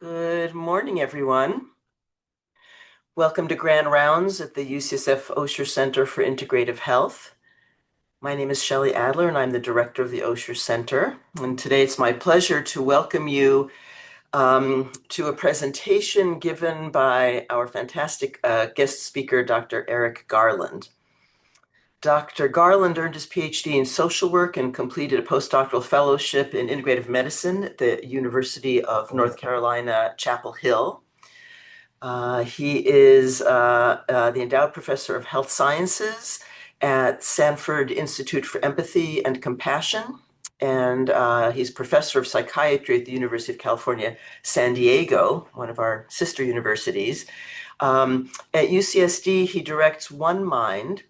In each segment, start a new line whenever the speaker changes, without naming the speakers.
Good morning, everyone. Welcome to Grand Rounds at the UCSF Osher Center for Integrative Health. My name is Shelley Adler, and I'm the director of the Osher Center. And today it's my pleasure to welcome you to a presentation given by our fantastic guest speaker, Dr. Eric Garland. Dr. Garland earned his PhD in social work and completed a postdoctoral fellowship in integrative medicine at the University of North Carolina, Chapel Hill. He is the Endowed Professor of Health Sciences at Sanford Institute for Empathy and Compassion, and he's Professor of Psychiatry at the University of California, San Diego, one of our sister universities. At UCSD, he directs OneMind,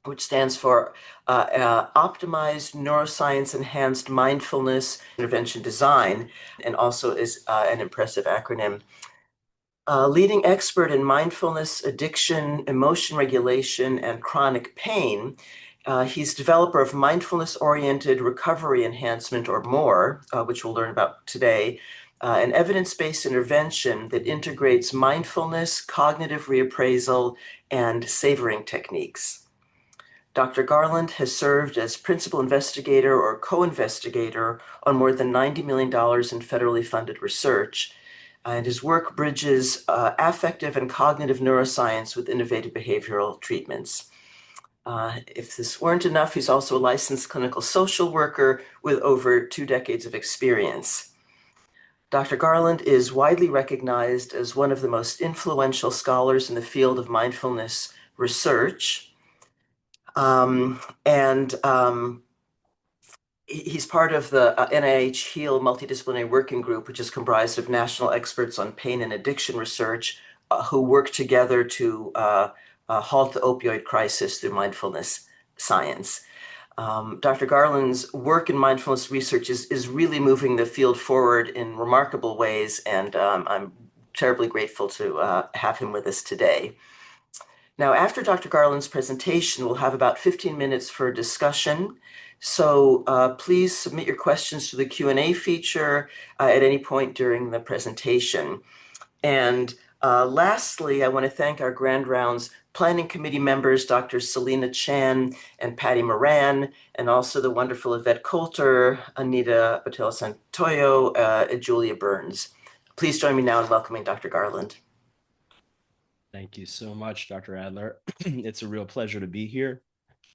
which stands for Optimized Neuroscience-Enhanced Mindfulness Intervention Design, and also is an impressive acronym. Leading expert in mindfulness, addiction, emotion regulation, and chronic pain. He's developer of mindfulness-oriented recovery enhancement, or more, which we'll learn about today, an evidence-based intervention that integrates mindfulness, cognitive reappraisal, and savoring techniques. Dr. Garland has served as principal investigator or co-investigator on more than $90 million in federally funded research, and his work bridges affective and cognitive neuroscience with innovative behavioral treatments. If this weren't enough, he's also a licensed clinical social worker with over 2 decades of experience. Dr. Garland is widely recognized as one of the most influential scholars in the field of mindfulness research. He's part of the NIH HEAL multidisciplinary working group, which is comprised of national experts on pain and addiction research who work together to halt the opioid crisis through mindfulness science. Dr. Garland's work in mindfulness research is really moving the field forward in remarkable ways, and I'm terribly grateful to have him with us today. Now, after Dr. Garland's presentation, we'll have about 15 minutes for discussion. So please submit your questions to the Q&A feature at any point during the presentation. And lastly, I want to thank our Grand Rounds Planning Committee members, Dr. Selena Chan and Patty Moran, and also the wonderful Yvette Coulter, Anita Patel-Santoyo, and Julia Burns. Please join me now in welcoming Dr. Garland.
Thank you so much, Dr. Adler. It's a real pleasure to be here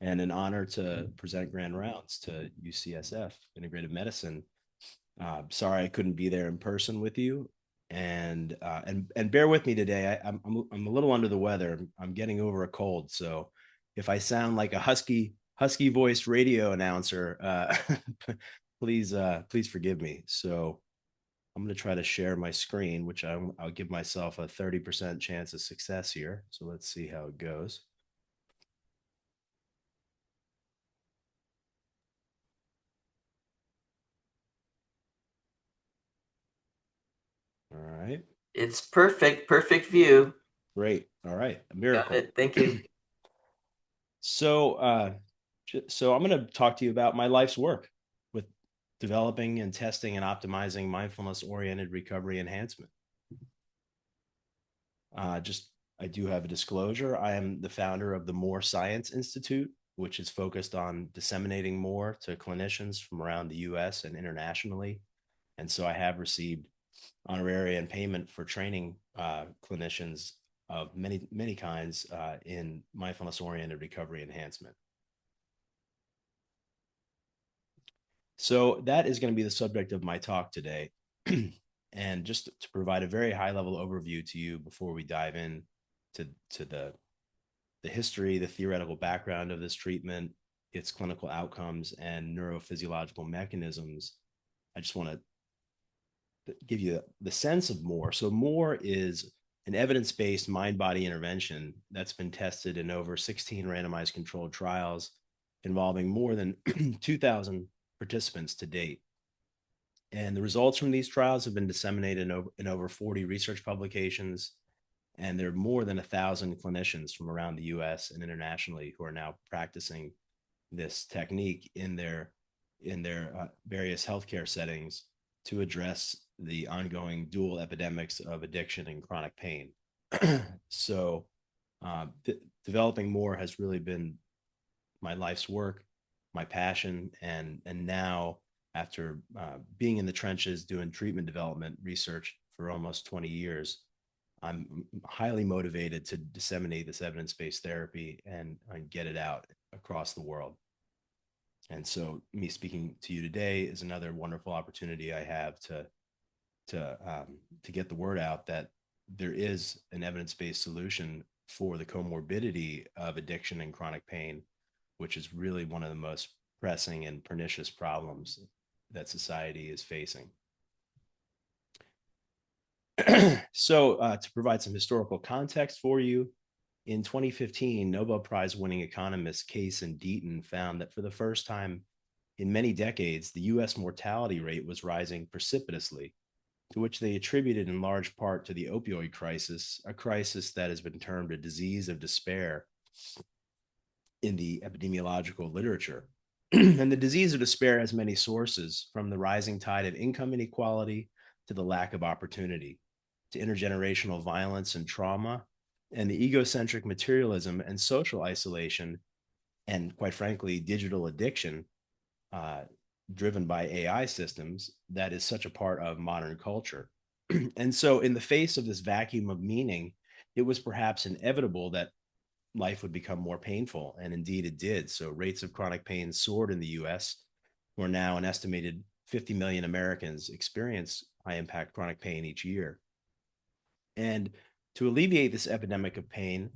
and an honor to present Grand Rounds to UCSF Integrative Medicine. Sorry I couldn't be there in person with you, and bear with me today. I'm a little under the weather. I'm getting over a cold, so if I sound like a husky voiced radio announcer, please forgive me. So I'm going to try to share my screen, which I'll give myself a 30% chance of success here. So let's see how it goes. All right.
It's perfect view.
Great. All right. A
Got
miracle.
it. Thank you.
So, so I'm going to talk to you about my life's work with developing and testing and optimizing mindfulness-oriented recovery enhancement. I do have a disclosure. I am the founder of the Neuroscience Institute, which is focused on disseminating more to clinicians from around the US and internationally. And so I have received honorarium and payment for training clinicians of many kinds in mindfulness-oriented recovery enhancement. So that is going to be the subject of my talk today. And just to provide a very high-level overview to you before we dive in to the history, the theoretical background of this treatment, its clinical outcomes, and neurophysiological mechanisms, I just want to give you the sense of more. So more is an evidence-based mind-body intervention that's been tested in over 16 randomized controlled trials involving more than 2,000 participants to date. And the results from these trials have been disseminated in over 40 research publications. And there are more than 1,000 clinicians from around the US and internationally who are now practicing this technique in their various healthcare settings to address the ongoing dual epidemics of addiction and chronic pain. So, developing more has really been my life's work, my passion, and now after being in the trenches doing treatment development research for almost 20 years, I'm highly motivated to disseminate this evidence-based therapy and get it out across the world. And so, me speaking to you today is another wonderful opportunity I have to get the word out that there is an evidence-based solution for the comorbidity of addiction and chronic pain, which is really one of the most pressing and pernicious problems that society is facing. So, to provide some historical context for you, in 2015, Nobel Prize winning economist Case and Deaton found that for the first time in many decades, the US mortality rate was rising precipitously, to which they attributed in large part to the opioid crisis, a crisis that has been termed a disease of despair in the epidemiological literature. And the disease of despair has many sources, from the rising tide of income inequality to the lack of opportunity, to intergenerational violence and trauma, and the egocentric materialism and social isolation, and quite frankly, digital addiction uh, driven by AI systems that is such a part of modern culture. And so, in the face of this vacuum of meaning, it was perhaps inevitable that life would become more painful. And indeed, it did. So, rates of chronic pain soared in the US, where now an estimated 50 million Americans experience high impact chronic pain each year. And to alleviate this epidemic of pain,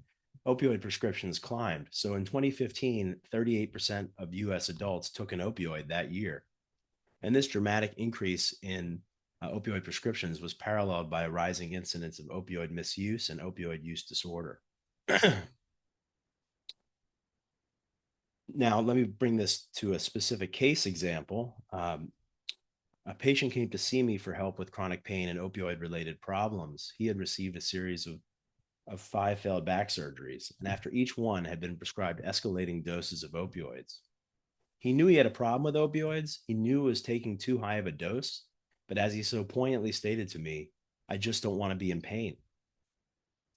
opioid prescriptions climbed. So in 2015, 38% of US adults took an opioid that year. And this dramatic increase in opioid prescriptions was paralleled by a rising incidence of opioid misuse and opioid use disorder. Now, let me bring this to a specific case example. A patient came to see me for help with chronic pain and opioid related problems. He had received a series of 5 failed back surgeries, and after each one had been prescribed escalating doses of opioids. He knew he had a problem with opioids. He knew it was taking too high of a dose, but as he so poignantly stated to me, I just don't want to be in pain.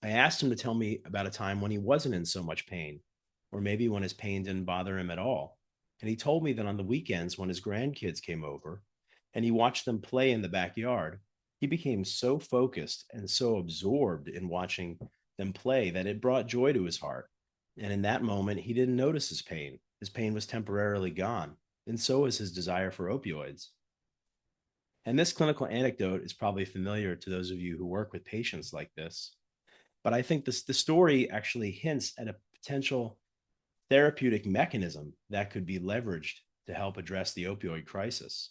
I asked him to tell me about a time when he wasn't in so much pain, or maybe when his pain didn't bother him at all. And he told me that on the weekends when his grandkids came over and he watched them play in the backyard, he became so focused and so absorbed in watching them play that it brought joy to his heart. And in that moment, he didn't notice his pain. His pain was temporarily gone, and so was his desire for opioids. And this clinical anecdote is probably familiar to those of you who work with patients like this. But I think the story actually hints at a potential therapeutic mechanism that could be leveraged to help address the opioid crisis.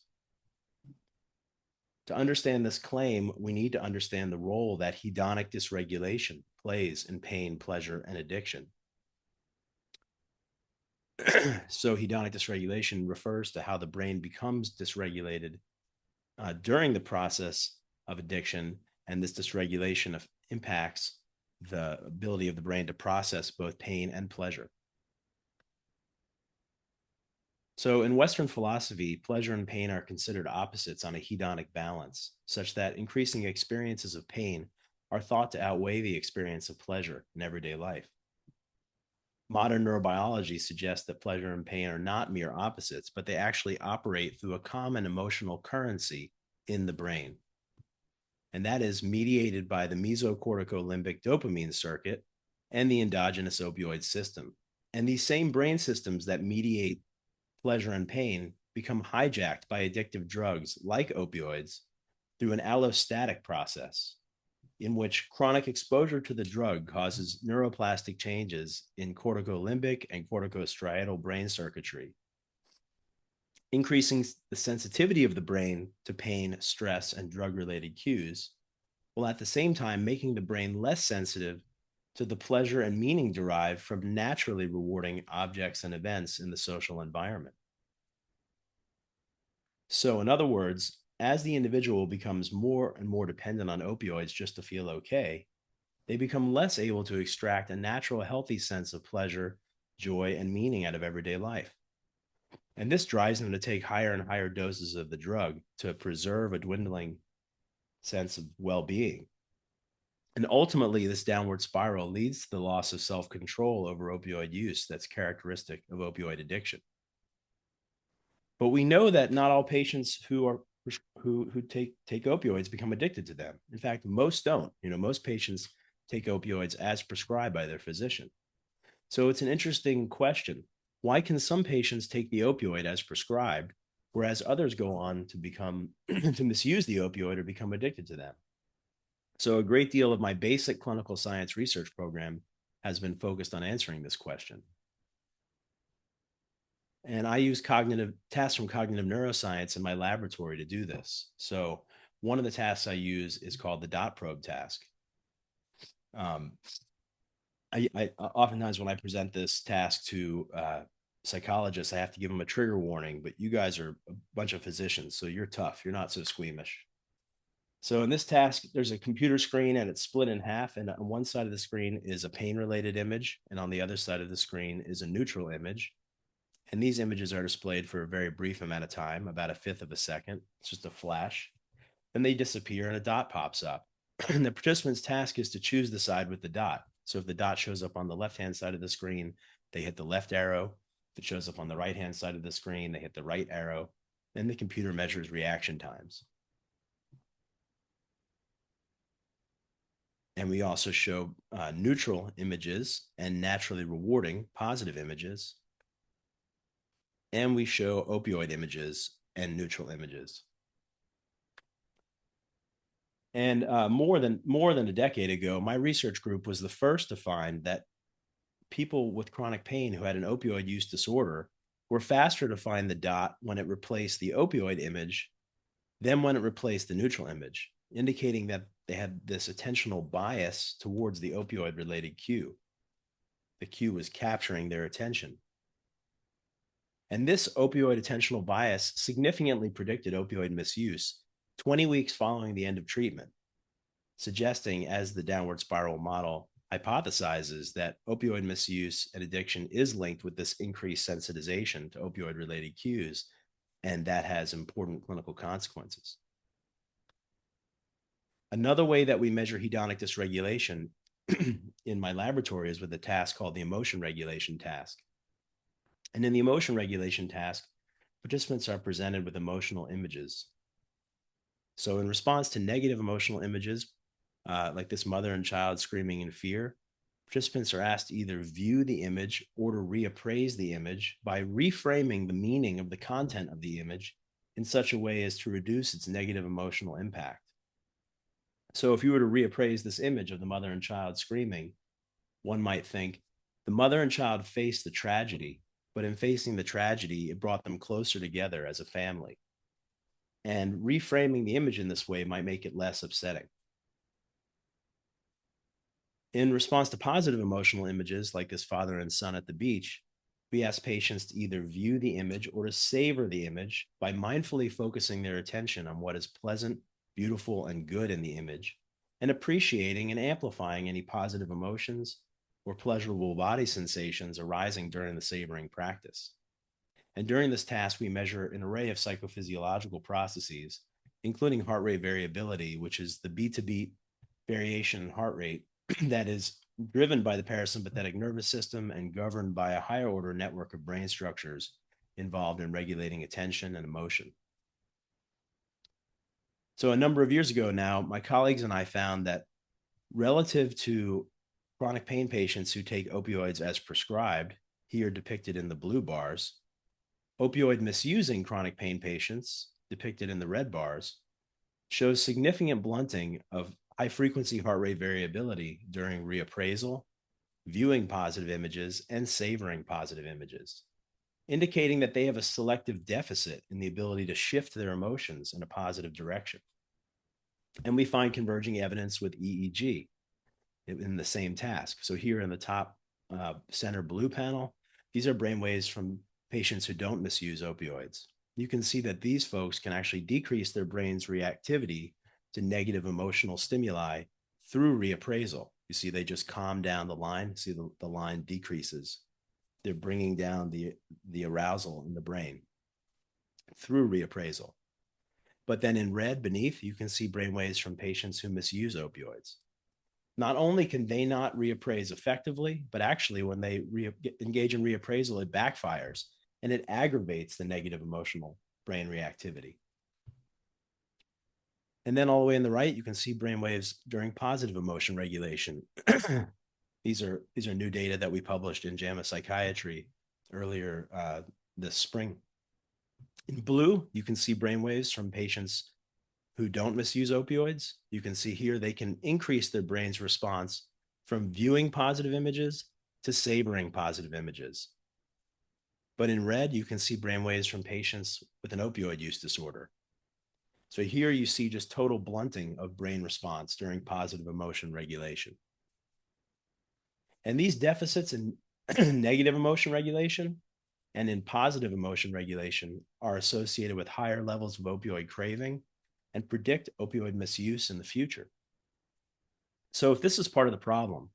To understand this claim, we need to understand the role that hedonic dysregulation plays in pain, pleasure, and addiction. So, hedonic dysregulation refers to how the brain becomes dysregulated during the process of addiction, and this dysregulation impacts the ability of the brain to process both pain and pleasure. So, in Western philosophy, pleasure and pain are considered opposites on a hedonic balance, such that increasing experiences of pain are thought to outweigh the experience of pleasure in everyday life. Modern neurobiology suggests that pleasure and pain are not mere opposites, but they actually operate through a common emotional currency in the brain. And that is mediated by the mesocorticolimbic dopamine circuit and the endogenous opioid system. And these same brain systems that mediate pleasure and pain become hijacked by addictive drugs like opioids through an allostatic process in which chronic exposure to the drug causes neuroplastic changes in corticolimbic and corticostriatal brain circuitry, increasing the sensitivity of the brain to pain, stress, and drug-related cues, while at the same time making the brain less sensitive to the pleasure and meaning derived from naturally rewarding objects and events in the social environment. So, in other words, as the individual becomes more and more dependent on opioids just to feel okay, they become less able to extract a natural, healthy sense of pleasure, joy, and meaning out of everyday life. And this drives them to take higher and higher doses of the drug to preserve a dwindling sense of well-being. And ultimately, this downward spiral leads to the loss of self-control over opioid use that's characteristic of opioid addiction. But we know that not all patients who take opioids become addicted to them. In fact, most don't. Most patients take opioids as prescribed by their physician. So it's an interesting question. Why can some patients take the opioid as prescribed, whereas others go on to become to misuse the opioid or become addicted to them? So a great deal of my basic clinical science research program has been focused on answering this question. And I use cognitive tasks from cognitive neuroscience in my laboratory to do this. So one of the tasks I use is called the dot probe task. Um, I oftentimes when I present this task to psychologists, I have to give them a trigger warning, but you guys are a bunch of physicians, so you're tough. You're not so squeamish. So in this task, there's a computer screen and it's split in half. And on one side of the screen is a pain-related image, and on the other side of the screen is a neutral image. And these images are displayed for a very brief amount of time, about a fifth of a second. It's just a flash. Then they disappear and a dot pops up. And the participant's task is to choose the side with the dot. So if the dot shows up on the left-hand side of the screen, they hit the left arrow. If it shows up on the right-hand side of the screen, they hit the right arrow. Then the computer measures reaction times. And we also show neutral images and naturally rewarding positive images. And we show opioid images and neutral images. And more than a decade ago, my research group was the first to find that people with chronic pain who had an opioid use disorder were faster to find the dot when it replaced the opioid image than when it replaced the neutral image, indicating that they had this attentional bias towards the opioid related cue. The cue was capturing their attention. And this opioid attentional bias significantly predicted opioid misuse 20 weeks following the end of treatment, suggesting, as the downward spiral model hypothesizes, that opioid misuse and addiction is linked with this increased sensitization to opioid related cues, and that has important clinical consequences. Another way that we measure hedonic dysregulation in my laboratory is with a task called the emotion regulation task. And in the emotion regulation task, participants are presented with emotional images. So in response to negative emotional images, like this mother and child screaming in fear, participants are asked to either view the image or to reappraise the image by reframing the meaning of the content of the image in such a way as to reduce its negative emotional impact. So if you were to reappraise this image of the mother and child screaming, one might think the mother and child faced the tragedy, but in facing the tragedy, it brought them closer together as a family. And reframing the image in this way might make it less upsetting. In response to positive emotional images like this father and son at the beach, we ask patients to either view the image or to savor the image by mindfully focusing their attention on what is pleasant, beautiful, and good in the image, and appreciating and amplifying any positive emotions or pleasurable body sensations arising during the savoring practice. And during this task, we measure an array of psychophysiological processes, including heart rate variability, which is the beat to beat variation in heart rate that is driven by the parasympathetic nervous system and governed by a higher order network of brain structures involved in regulating attention and emotion. So a number of years ago now, my colleagues and I found that relative to chronic pain patients who take opioids as prescribed, here depicted in the blue bars, opioid misusing chronic pain patients, depicted in the red bars, shows significant blunting of high frequency heart rate variability during reappraisal, viewing positive images, and savoring positive images, indicating that they have a selective deficit in the ability to shift their emotions in a positive direction. And we find converging evidence with EEG in the same task. So here in the top center blue panel, these are brainwaves from patients who don't misuse opioids. You can see that these folks can actually decrease their brain's reactivity to negative emotional stimuli through reappraisal. You see, they just calm down the line. See, the line decreases. They're bringing down the arousal in the brain through reappraisal. But then in red beneath, you can see brainwaves from patients who misuse opioids. Not only can they not reappraise effectively, but actually when they engage in reappraisal, it backfires and it aggravates the negative emotional brain reactivity. And then all the way in the right, you can see brainwaves during positive emotion regulation. These are new data that we published in JAMA Psychiatry earlier this spring. In blue, you can see brainwaves from patients who don't misuse opioids. You can see here they can increase their brain's response from viewing positive images to savoring positive images. But in red, you can see brainwaves from patients with an opioid use disorder. So here you see just total blunting of brain response during positive emotion regulation. And these deficits in negative emotion regulation and in positive emotion regulation are associated with higher levels of opioid craving and predict opioid misuse in the future. So if this is part of the problem,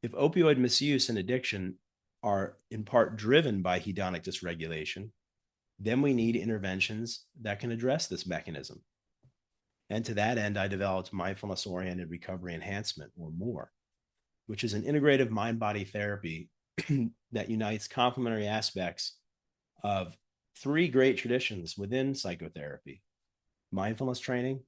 if opioid misuse and addiction are in part driven by hedonic dysregulation, then we need interventions that can address this mechanism. And to that end, I developed mindfulness-oriented recovery enhancement, or MORE, which is an integrative mind-body therapy that unites complementary aspects of three great traditions within psychotherapy: mindfulness training,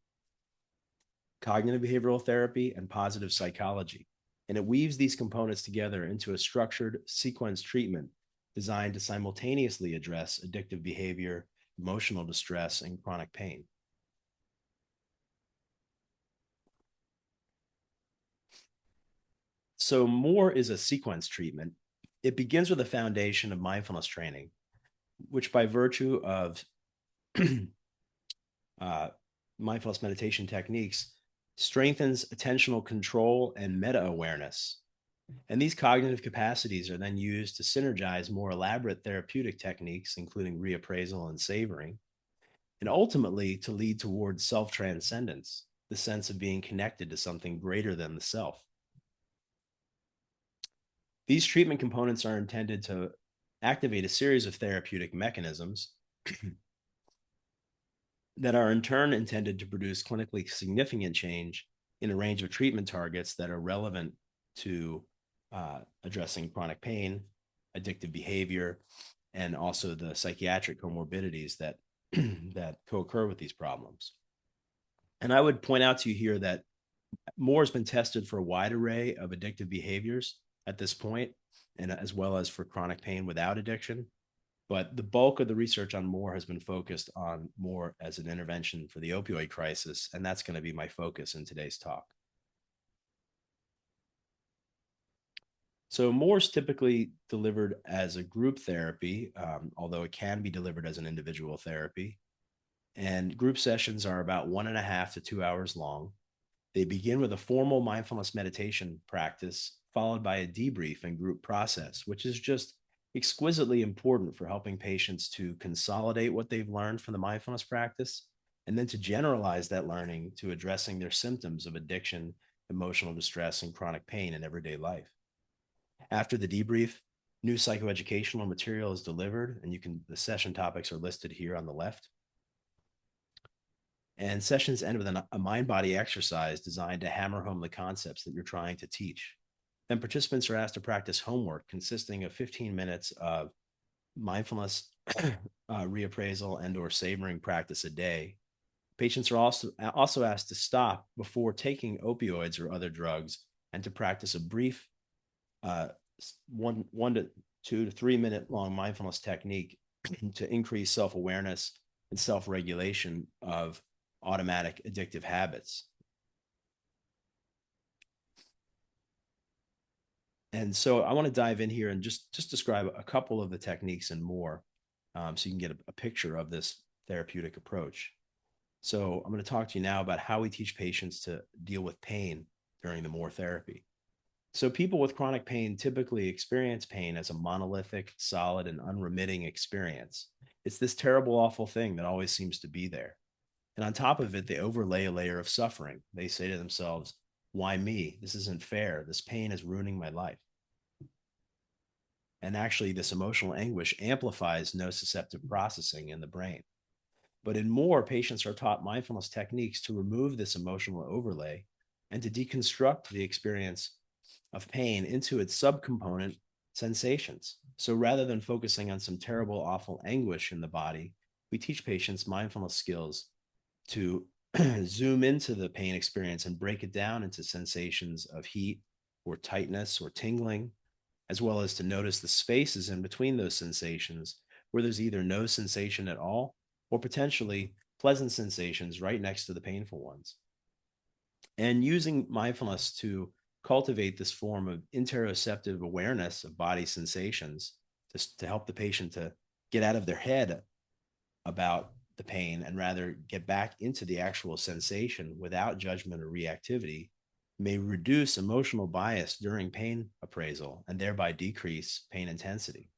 cognitive behavioral therapy, and positive psychology. And it weaves these components together into a structured, sequenced treatment designed to simultaneously address addictive behavior, emotional distress, and chronic pain. So MORE is a sequence treatment. It begins with a foundation of mindfulness training, which by virtue of mindfulness meditation techniques strengthens attentional control and meta-awareness. And these cognitive capacities are then used to synergize more elaborate therapeutic techniques, including reappraisal and savoring, and ultimately to lead towards self-transcendence, the sense of being connected to something greater than the self. These treatment components are intended to activate a series of therapeutic mechanisms that are in turn intended to produce clinically significant change in a range of treatment targets that are relevant to addressing chronic pain, addictive behavior, and also the psychiatric comorbidities that that co-occur with these problems. And I would point out to you here that MORE has been tested for a wide array of addictive behaviors at this point, and as well as for chronic pain without addiction. But the bulk of the research on MORE has been focused on MORE as an intervention for the opioid crisis, and that's going to be my focus in today's talk. So MORE is typically delivered as a group therapy, although it can be delivered as an individual therapy. And group sessions are about 1.5 to 2 hours long. They begin with a formal mindfulness meditation practice, followed by a debrief and group process, which is just exquisitely important for helping patients to consolidate what they've learned from the mindfulness practice, and then to generalize that learning to addressing their symptoms of addiction, emotional distress, and chronic pain in everyday life. After the debrief, new psychoeducational material is delivered, and the session topics are listed here on the left. And sessions end with a mind-body exercise designed to hammer home the concepts that you're trying to teach. Then participants are asked to practice homework consisting of 15 minutes of mindfulness reappraisal and or savoring practice a day. Patients are also asked to stop before taking opioids or other drugs and to practice a brief 1 to 2 to 3 minute long mindfulness technique to increase self-awareness and self-regulation of automatic addictive habits. And so I want to dive in here and just describe a couple of the techniques and more, so you can get a picture of this therapeutic approach. So I'm going to talk to you now about how we teach patients to deal with pain during the MORE therapy. So people with chronic pain typically experience pain as a monolithic, solid, and unremitting experience. It's this terrible, awful thing that always seems to be there. And on top of it, they overlay a layer of suffering. They say to themselves, why me? This isn't fair. This pain is ruining my life. And actually, this emotional anguish amplifies nociceptive processing in the brain. But in more, patients are taught mindfulness techniques to remove this emotional overlay and to deconstruct the experience of pain into its subcomponent sensations. So rather than focusing on some terrible, awful anguish in the body, we teach patients mindfulness skills to zoom into the pain experience and break it down into sensations of heat or tightness or tingling, as well as to notice the spaces in between those sensations where there's either no sensation at all or potentially pleasant sensations right next to the painful ones. And using mindfulness to cultivate this form of interoceptive awareness of body sensations to help the patient to get out of their head about the pain and rather get back into the actual sensation without judgment or reactivity may reduce emotional bias during pain appraisal and thereby decrease pain intensity.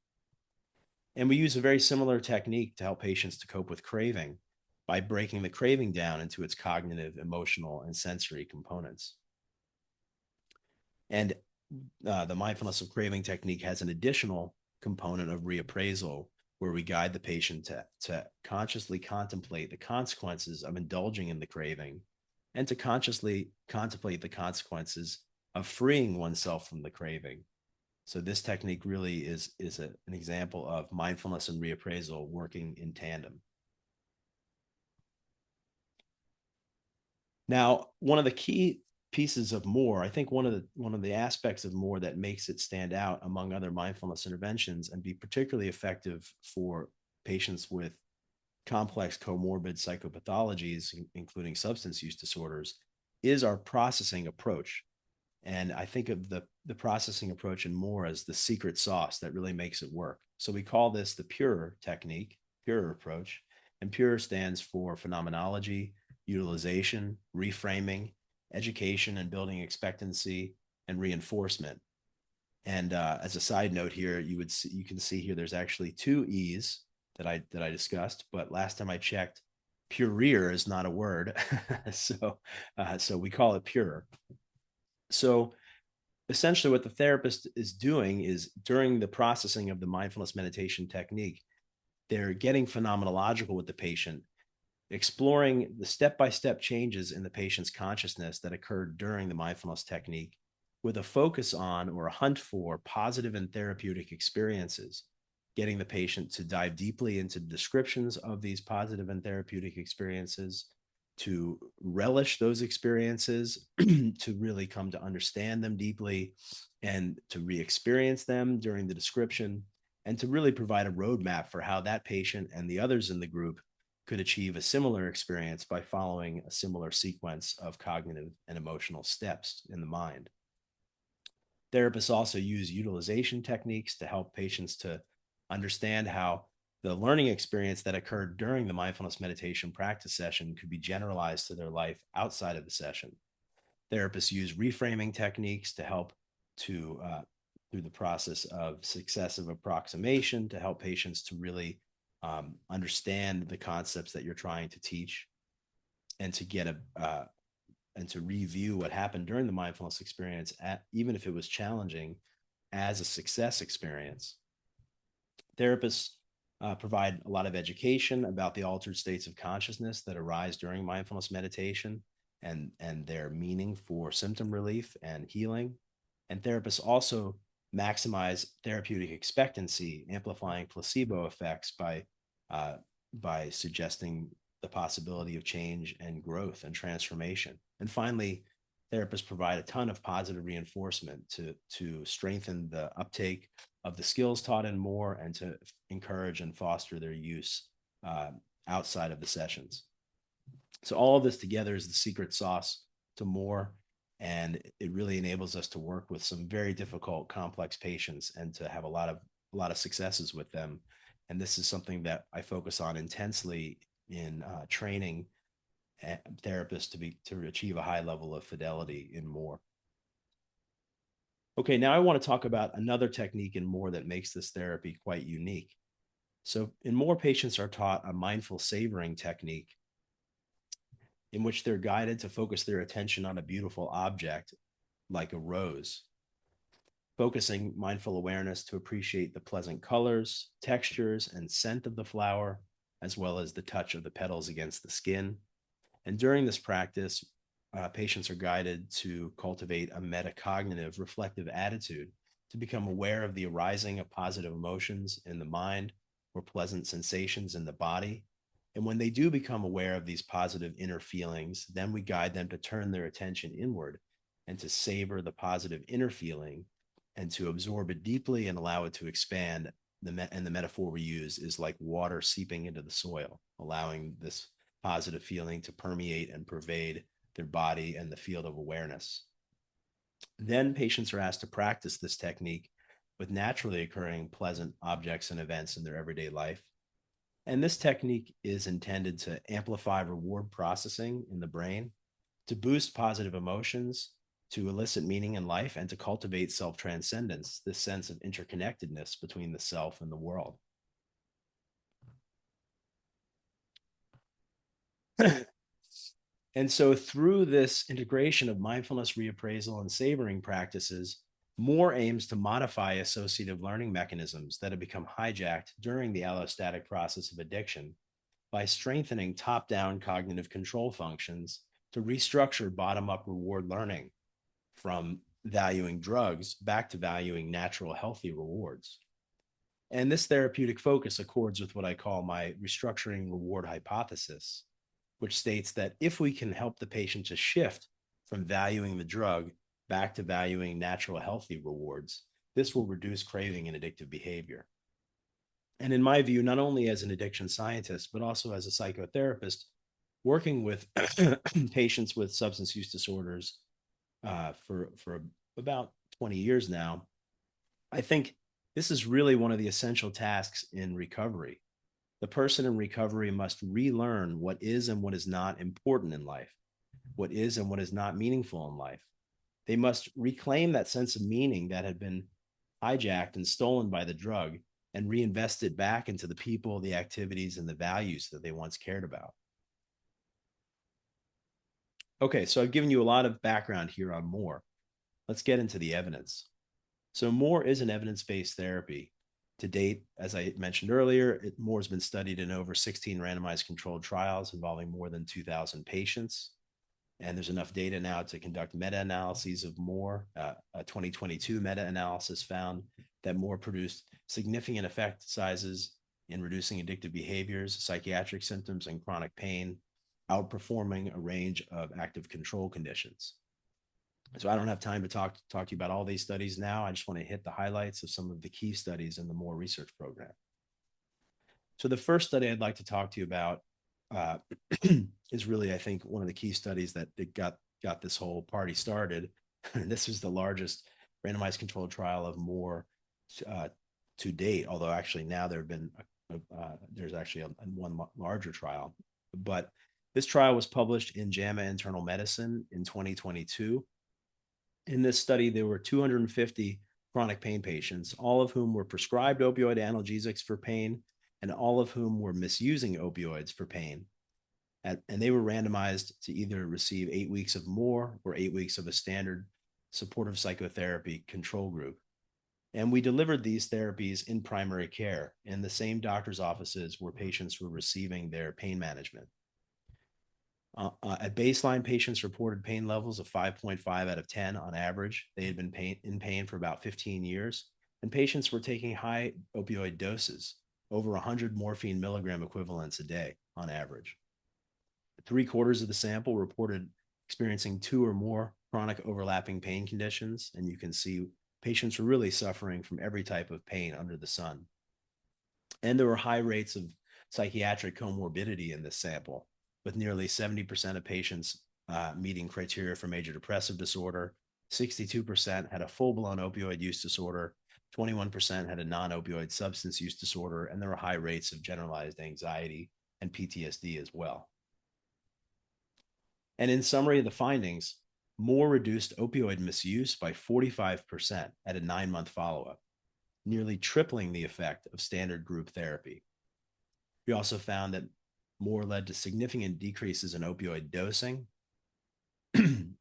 And we use a very similar technique to help patients to cope with craving by breaking the craving down into its cognitive, emotional, and sensory components. And the mindfulness of craving technique has an additional component of reappraisal where we guide the patient to consciously contemplate the consequences of indulging in the craving and to consciously contemplate the consequences of freeing oneself from the craving. So this technique really is an example of mindfulness and reappraisal working in tandem. Now, one of the key pieces of more, I think one of the aspects of more that makes it stand out among other mindfulness interventions and be particularly effective for patients with complex comorbid psychopathologies, including substance use disorders, is our processing approach. And I think of the processing approach and more as the secret sauce that really makes it work. So we call this the PURE technique, PURE approach. And PURE stands for phenomenology, utilization, reframing, education and building expectancy, and reinforcement. And as a side note here, you can see here there's actually two E's that I discussed, but last time I checked, purer is not a word, so we call it PURE. So essentially what the therapist is doing is during the processing of the mindfulness meditation technique, they're getting phenomenological with the patient, exploring the step-by-step changes in the patient's consciousness that occurred during the mindfulness technique with a focus on or a hunt for positive and therapeutic experiences, getting the patient to dive deeply into descriptions of these positive and therapeutic experiences, to relish those experiences, to really come to understand them deeply and to re-experience them during the description, and to really provide a roadmap for how that patient and the others in the group could achieve a similar experience by following a similar sequence of cognitive and emotional steps in the mind. Therapists also use utilization techniques to help patients to understand how the learning experience that occurred during the mindfulness meditation practice session could be generalized to their life outside of the session. Therapists use reframing techniques to help to through the process of successive approximation to help patients to really understand the concepts that you're trying to teach and to get and to review what happened during the mindfulness experience, even if it was challenging, as a success experience. Therapists provide a lot of education about the altered states of consciousness that arise during mindfulness meditation and their meaning for symptom relief and healing. And therapists also maximize therapeutic expectancy, amplifying placebo effects by suggesting the possibility of change and growth and transformation. And finally, therapists provide a ton of positive reinforcement to strengthen the uptake of the skills taught in more and to encourage and foster their use outside of the sessions. So all of this together is the secret sauce to more, and it really enables us to work with some very difficult, complex patients and to have a lot of successes with them. And this is something that I focus on intensely in training therapists to achieve a high level of fidelity in more. Okay, now I want to talk about another technique in more that makes this therapy quite unique. So in more, patients are taught a mindful savoring technique in which they're guided to focus their attention on a beautiful object like a rose, focusing mindful awareness to appreciate the pleasant colors, textures, and scent of the flower, as well as the touch of the petals against the skin. And during this practice, patients are guided to cultivate a metacognitive reflective attitude to become aware of the arising of positive emotions in the mind or pleasant sensations in the body. And when they do become aware of these positive inner feelings, then we guide them to turn their attention inward and to savor the positive inner feeling and to absorb it deeply and allow it to expand. And the metaphor we use is like water seeping into the soil, allowing this positive feeling to permeate and pervade their body and the field of awareness. Then patients are asked to practice this technique with naturally occurring pleasant objects and events in their everyday life. And this technique is intended to amplify reward processing in the brain, to boost positive emotions, to elicit meaning in life, and to cultivate self transcendence, this sense of interconnectedness between the self and the world. And so, through this integration of mindfulness reappraisal and savoring practices, Moore aims to modify associative learning mechanisms that have become hijacked during the allostatic process of addiction by strengthening top down cognitive control functions to restructure bottom up reward learning from valuing drugs back to valuing natural, healthy rewards. And this therapeutic focus accords with what I call my restructuring reward hypothesis, which states that if we can help the patient to shift from valuing the drug back to valuing natural, healthy rewards, this will reduce craving and addictive behavior. And in my view, not only as an addiction scientist, but also as a psychotherapist, working with patients with substance use disorders for about 20 years now, I think this is really one of the essential tasks in recovery. The person in recovery must relearn what is and what is not important in life, what is and what is not meaningful in life. They must reclaim that sense of meaning that had been hijacked and stolen by the drug and reinvest it back into the people, the activities, and the values that they once cared about. Okay, so I've given you a lot of background here on Moore. Let's get into the evidence. So Moore is an evidence-based therapy. To date, as I mentioned earlier, Moore has been studied in over 16 randomized controlled trials involving more than 2,000 patients. And there's enough data now to conduct meta-analyses of Moore. A 2022 meta-analysis found that Moore produced significant effect sizes in reducing addictive behaviors, psychiatric symptoms, and chronic pain, outperforming a range of active control conditions. So I don't have time to talk to you about all these studies now. I just want to hit the highlights of some of the key studies in the Moore research program. So the first study I'd like to talk to you about is really, I think, one of the key studies that got this whole party started. This was the largest randomized controlled trial of Moore to date, although actually now there have been there's actually one larger trial. But this trial was published in JAMA Internal Medicine in 2022. In this study, there were 250 chronic pain patients, all of whom were prescribed opioid analgesics for pain, and all of whom were misusing opioids for pain. And they were randomized to either receive 8 weeks of Moore or 8 weeks of a standard supportive psychotherapy control group. And we delivered these therapies in primary care in the same doctor's offices where patients were receiving their pain management. At baseline, patients reported pain levels of 5.5 out of 10 on average. They had been in pain for about 15 years, and patients were taking high opioid doses, over 100 morphine milligram equivalents a day on average. 3/4 of the sample reported experiencing 2 or more chronic overlapping pain conditions, and you can see patients were really suffering from every type of pain under the sun. And there were high rates of psychiatric comorbidity in this sample, with nearly 70% of patients meeting criteria for major depressive disorder. 62% had a full-blown opioid use disorder. 21% had a non-opioid substance use disorder, and there were high rates of generalized anxiety and PTSD as well. And in summary of the findings, Moore reduced opioid misuse by 45% at a 9-month follow-up, nearly tripling the effect of standard group therapy. We also found that Moore led to significant decreases in opioid dosing, and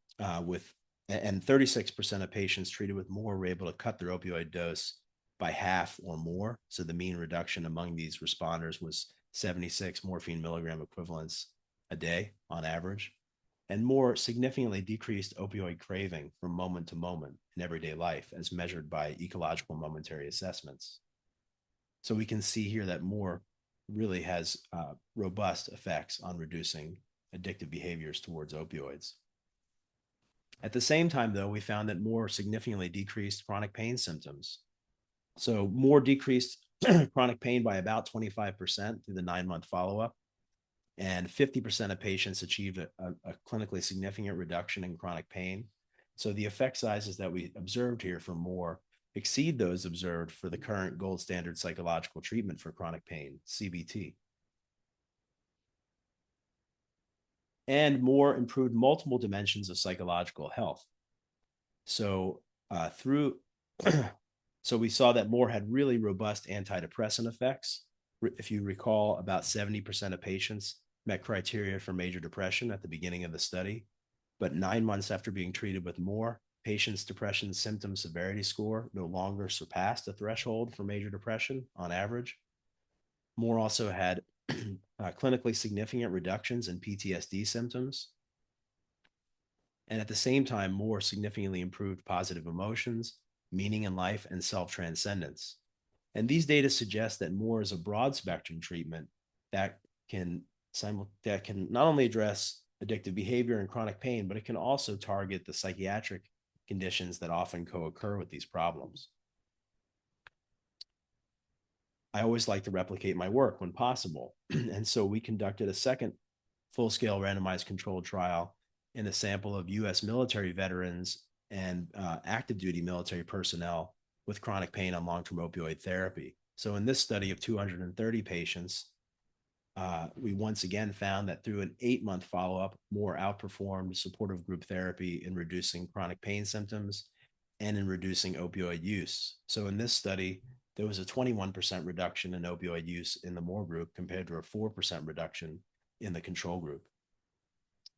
36% of patients treated with Moore were able to cut their opioid dose by half or more. So the mean reduction among these responders was 76 morphine milligram equivalents a day on average, and more significantly decreased opioid craving from moment to moment in everyday life as measured by ecological momentary assessments. So we can see here that more really has robust effects on reducing addictive behaviors towards opioids. At the same time, though, we found that more significantly decreased chronic pain symptoms. So more decreased chronic pain by about 25% through the 9-month follow-up, and 50% of patients achieved a clinically significant reduction in chronic pain. So the effect sizes that we observed here for more exceed those observed for the current gold standard psychological treatment for chronic pain, CBT. And more improved multiple dimensions of psychological health. So so we saw that more had really robust antidepressant effects. If you recall, about 70% of patients met criteria for major depression at the beginning of the study, but 9 months after being treated with more, patients' depression symptom severity score no longer surpassed a threshold for major depression on average. More also had clinically significant reductions in PTSD symptoms. And at the same time, more significantly improved positive emotions, meaning in life, and self-transcendence. And these data suggest that more is a broad spectrum treatment that can not only address addictive behavior and chronic pain, but it can also target the psychiatric conditions that often co-occur with these problems. I always like to replicate my work when possible. And so we conducted a second full-scale randomized controlled trial in a sample of US military veterans and active duty military personnel with chronic pain on long-term opioid therapy. So in this study of 230 patients, we once again found that through an 8-month follow-up, more outperformed supportive group therapy in reducing chronic pain symptoms and in reducing opioid use. So in this study, there was a 21% reduction in opioid use in the more group compared to a 4% reduction in the control group.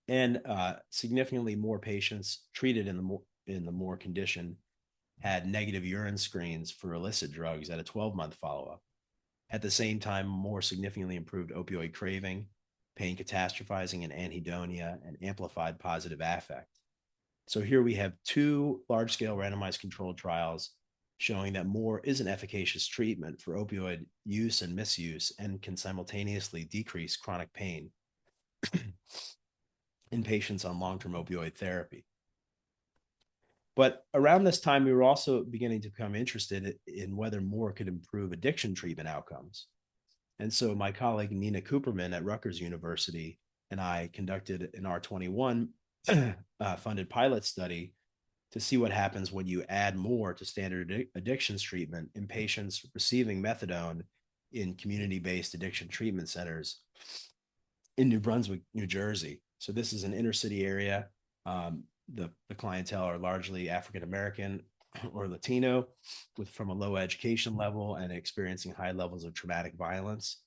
And significantly more patients treated in the more condition had negative urine screens for illicit drugs at a 12-month follow-up. At the same time, more significantly improved opioid craving, pain catastrophizing, and anhedonia, and amplified positive affect. So here we have 2 large-scale randomized controlled trials showing that more is an efficacious treatment for opioid use and misuse and can simultaneously decrease chronic pain in patients on long-term opioid therapy. But around this time, we were also beginning to become interested in whether more could improve addiction treatment outcomes. And so my colleague Nina Cooperman at Rutgers University and I conducted an R21 funded pilot study to see what happens when you add more to standard addictions treatment in patients receiving methadone in community-based addiction treatment centers in New Brunswick, New Jersey. So this is an inner city area. The clientele are largely African American or Latino from a low education level and experiencing high levels of traumatic violence.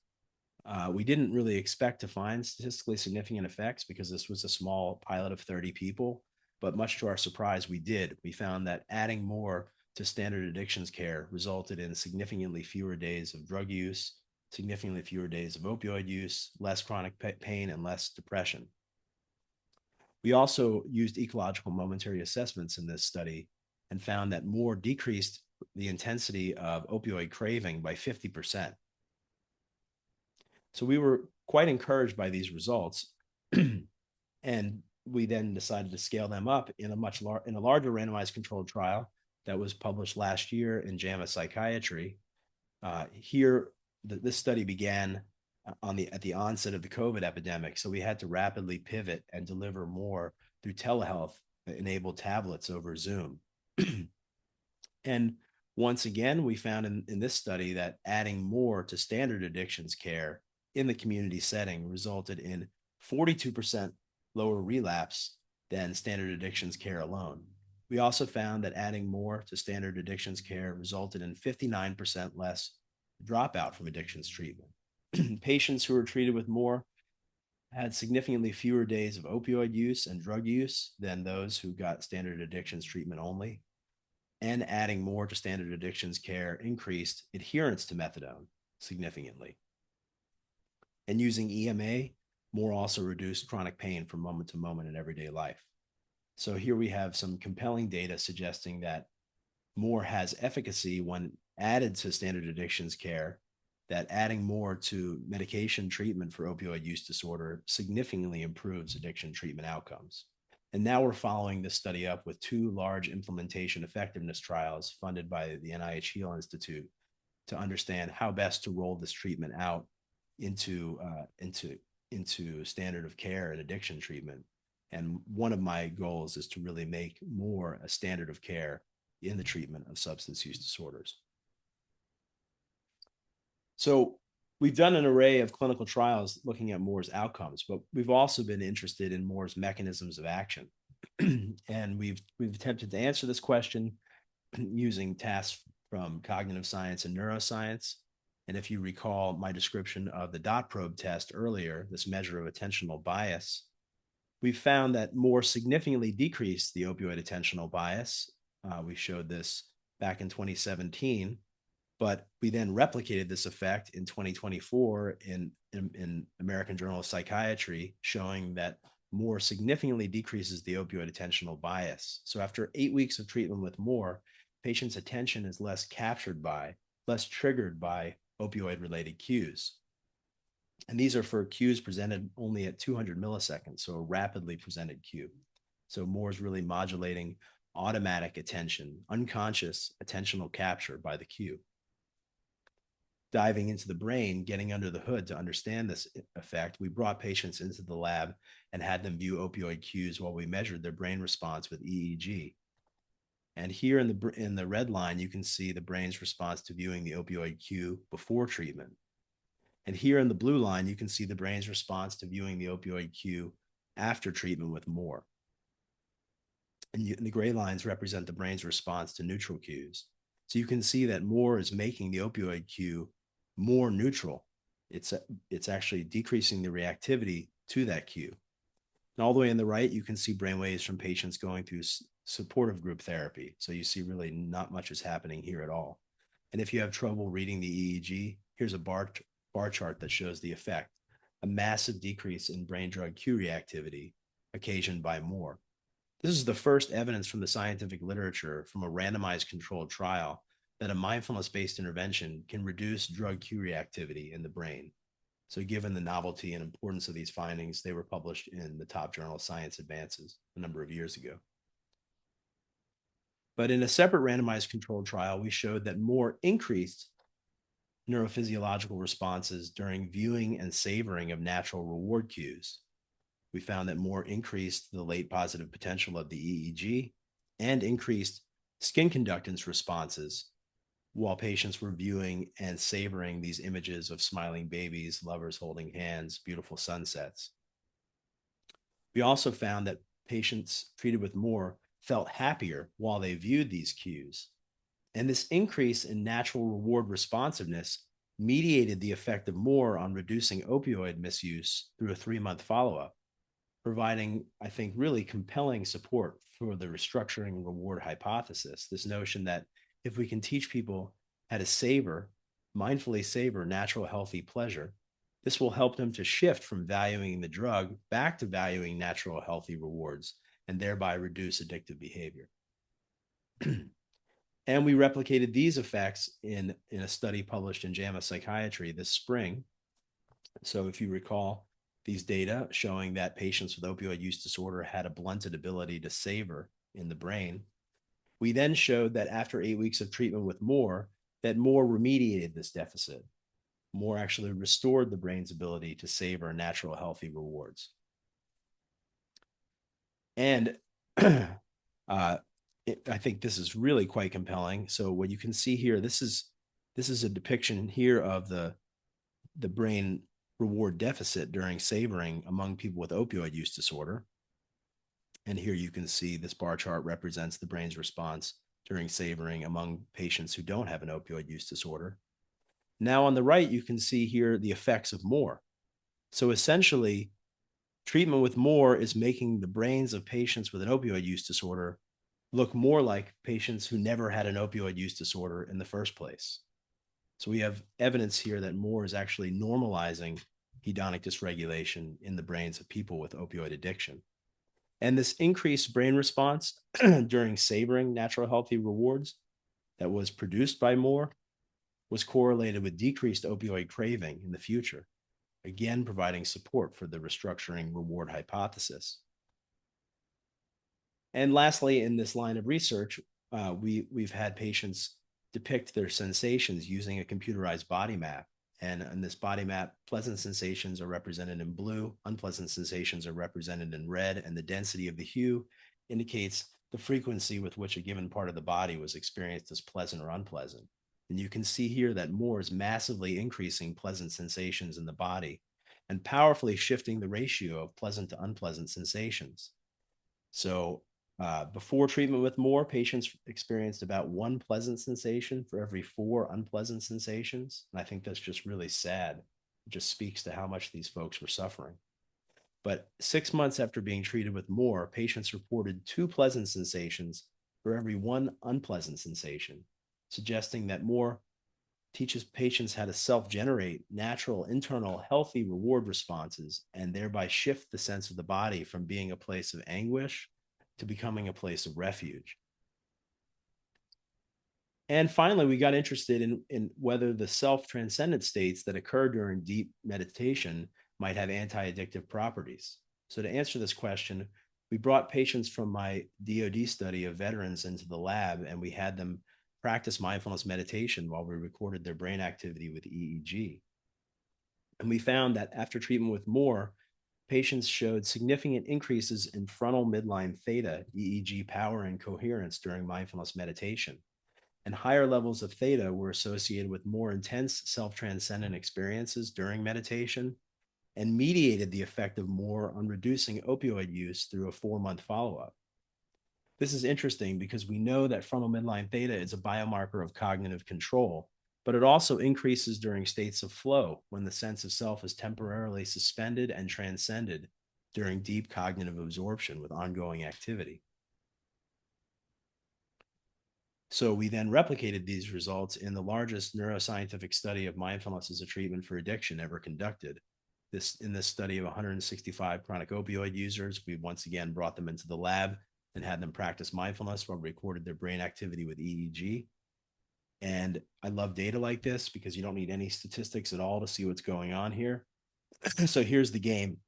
We didn't really expect to find statistically significant effects because this was a small pilot of 30 people, but much to our surprise, we did. We found that adding more to standard addictions care resulted in significantly fewer days of drug use, significantly fewer days of opioid use, less chronic pain, and less depression. We also used ecological momentary assessments in this study and found that more decreased the intensity of opioid craving by 50%. So we were quite encouraged by these results, and we then decided to scale them up in a larger randomized controlled trial that was published last year in JAMA Psychiatry. This study began at the onset of the COVID epidemic, so we had to rapidly pivot and deliver more through telehealth-enabled tablets over Zoom. And once again, we found in this study that adding more to standard addictions care in the community setting resulted in 42% lower relapse than standard addictions care alone. We also found that adding more to standard addictions care resulted in 59% less dropout from addictions treatment. Patients who were treated with more had significantly fewer days of opioid use and drug use than those who got standard addictions treatment only. And adding more to standard addictions care increased adherence to methadone significantly. And using EMA, more also reduced chronic pain from moment to moment in everyday life. So here we have some compelling data suggesting that more has efficacy when added to standard addictions care, that adding more to medication treatment for opioid use disorder significantly improves addiction treatment outcomes. And now we're following this study up with two large implementation effectiveness trials funded by the NIH Heal Institute to understand how best to roll this treatment out into standard of care and addiction treatment. And one of my goals is to really make more a standard of care in the treatment of substance use disorders. So we've done an array of clinical trials looking at Moore's outcomes, but we've also been interested in Moore's mechanisms of action. And we've attempted to answer this question using tasks from cognitive science and neuroscience. And if you recall my description of the dot probe test earlier, this measure of attentional bias, we found that Moore significantly decreased the opioid attentional bias. We showed this back in 2017, but we then replicated this effect in 2024 in American Journal of Psychiatry, showing that Moore significantly decreases the opioid attentional bias. So after 8 weeks of treatment with Moore, patients' attention is less captured by, less triggered by opioid-related cues. And these are for cues presented only at 200 milliseconds, so a rapidly presented cue. So Moore's really modulating automatic attention, unconscious attentional capture by the cue. Diving into the brain, getting under the hood to understand this effect, we brought patients into the lab and had them view opioid cues while we measured their brain response with EEG. And here in the red line, you can see the brain's response to viewing the opioid cue before treatment. And here in the blue line, you can see the brain's response to viewing the opioid cue after treatment with Moore. And the gray lines represent the brain's response to neutral cues. So you can see that Moore is making the opioid cue more neutral. It's actually decreasing the reactivity to that cue. And all the way on the right, you can see brainwaves from patients going through supportive group therapy. So you see really not much is happening here at all. And if you have trouble reading the EEG, here's a bar chart that shows the effect, a massive decrease in brain drug cue reactivity occasioned by Moore. This is the first evidence from the scientific literature from a randomized controlled trial that a mindfulness-based intervention can reduce drug cue reactivity in the brain. So given the novelty and importance of these findings, they were published in the top journal Science Advances a number of years ago. But in a separate randomized controlled trial, we showed that Moore increased neurophysiological responses during viewing and savoring of natural reward cues. We found that Moore increased the late positive potential of the EEG and increased skin conductance responses while patients were viewing and savoring these images of smiling babies, lovers holding hands, beautiful sunsets. We also found that patients treated with Moore felt happier while they viewed these cues. And this increase in natural reward responsiveness mediated the effect of Moore on reducing opioid misuse through a 3-month follow-up, providing, I think, really compelling support for the restructuring reward hypothesis, this notion that if we can teach people how to mindfully savor natural, healthy pleasure, this will help them to shift from valuing the drug back to valuing natural, healthy rewards, and thereby reduce addictive behavior. And we replicated these effects in a study published in JAMA Psychiatry this spring. So if you recall, these data showing that patients with opioid use disorder had a blunted ability to savor in the brain. We then showed that after 8 weeks of treatment with Moore, that Moore remediated this deficit. Moore actually restored the brain's ability to savor natural, healthy rewards. And I think this is really quite compelling. So what you can see here, this is a depiction here of the brain reward deficit during savoring among people with opioid use disorder. And here you can see this bar chart represents the brain's response during savoring among patients who don't have an opioid use disorder. Now on the right, you can see here the effects of Moore. So essentially, treatment with Moore is making the brains of patients with an opioid use disorder look more like patients who never had an opioid use disorder in the first place. So we have evidence here that Moore is actually normalizing hedonic dysregulation in the brains of people with opioid addiction. And this increased brain response during savoring natural healthy rewards that was produced by more was correlated with decreased opioid craving in the future, again providing support for the restructuring reward hypothesis. And lastly, in this line of research, we've had patients depict their sensations using a computerized body map. And in this body map, pleasant sensations are represented in blue, unpleasant sensations are represented in red, and the density of the hue indicates the frequency with which a given part of the body was experienced as pleasant or unpleasant. And you can see here that more is massively increasing pleasant sensations in the body and powerfully shifting the ratio of pleasant to unpleasant sensations. So before treatment with more, patients experienced about one pleasant sensation for every 4 unpleasant sensations. And I think that's just really sad. It just speaks to how much these folks were suffering. But 6 months after being treated with more, patients reported 2 pleasant sensations for every 1 unpleasant sensation, suggesting that more teaches patients how to self-generate natural, internal, healthy reward responses and thereby shift the sense of the body from being a place of anguish to becoming a place of refuge. And finally, we got interested in whether the self-transcendent states that occur during deep meditation might have anti-addictive properties. So to answer this question, we brought patients from my DoD study of veterans into the lab, and we had them practice mindfulness meditation while we recorded their brain activity with EEG. And we found that after treatment with more, patients showed significant increases in frontal midline theta, EEG power and coherence during mindfulness meditation. And higher levels of theta were associated with more intense self-transcendent experiences during meditation and mediated the effect of more on reducing opioid use through a 4-month follow-up. This is interesting because we know that frontal midline theta is a biomarker of cognitive control, but it also increases during states of flow when the sense of self is temporarily suspended and transcended during deep cognitive absorption with ongoing activity. So we then replicated these results in the largest neuroscientific study of mindfulness as a treatment for addiction ever conducted. In this study of 165 chronic opioid users, we once again brought them into the lab and had them practice mindfulness while we recorded their brain activity with EEG. And I love data like this because you don't need any statistics at all to see what's going on here. So here's the game.